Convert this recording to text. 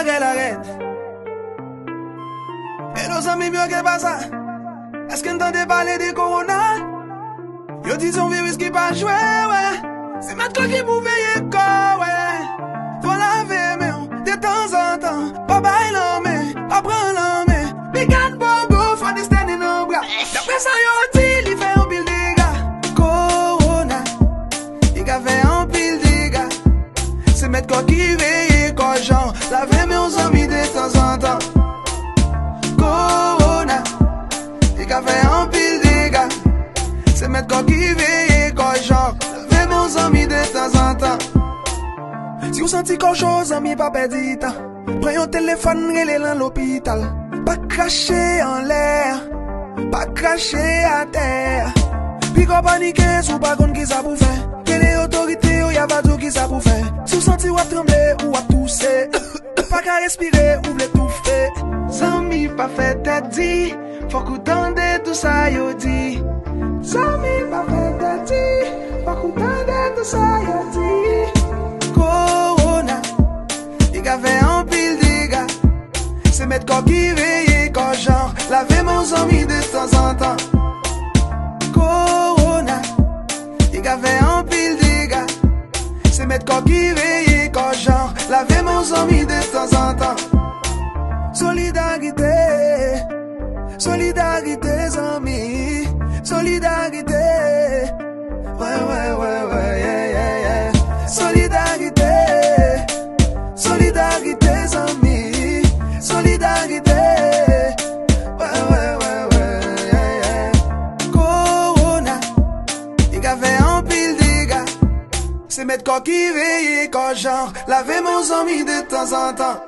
qu'elle arrête. Et nos amis mieux qu'elle passe ça. Est-ce qu'on entendait parler de corona? Yo dis son virus qui pas joué, ouais. C'est maintenant qui vous veillez corps, ouais. Faut laver main de temps en temps. Pas bailler la main, pas prendre la main. Big and bobo, faut des standing en bras. D'après ça, yo dit, il fait un pile de dégâts. Corona, il a fait un pile de dégâts. C'est mettre quoi qui veille, quoi genre. Laver main aux amis de temps en temps. Corona, il a fait un pile de dégâts. C'est mettre quoi qui veille, quoi genre. Laver main aux amis de temps en temps. Si vous sentez quelque chose, amis, pas perdre du temps. Prenez un téléphone, relez dans l'hôpital. Pas cracher en l'air, pas cracher à terre. Puis qu'on panique, sous pas contre qui ça pour faire. Que les autorités, y'a pas tout qui ça pour faire. Si vous sentez ou à trembler ou à tousser, pas qu'à respirer ou l'étouffer. Zami, pas fait tête dit, faut qu'on tende tout ça, yo dit. Zami, pas fait tête dit, faut qu'on tende tout ça, yo dit. Corona, il a fait un pile de dégâts. C'est mettre quoi qui veille, quoi genre. Laver mon amis de temps en temps. Corona, il a fait un pile de dégâts. C'est mettre quoi qui veille, quoi genre. Laver mon amis de temps en temps. Solidarité, solidarité, amis. Solidarité, ouais, yeah, yeah, yeah. Solidarité, solidarité, amis. Solidarité, ouais, yeah, yeah. Corona, il a fait un pile de dégâts. C'est mettre quoi qui veille, quoi genre. Laver mon amis de temps en temps.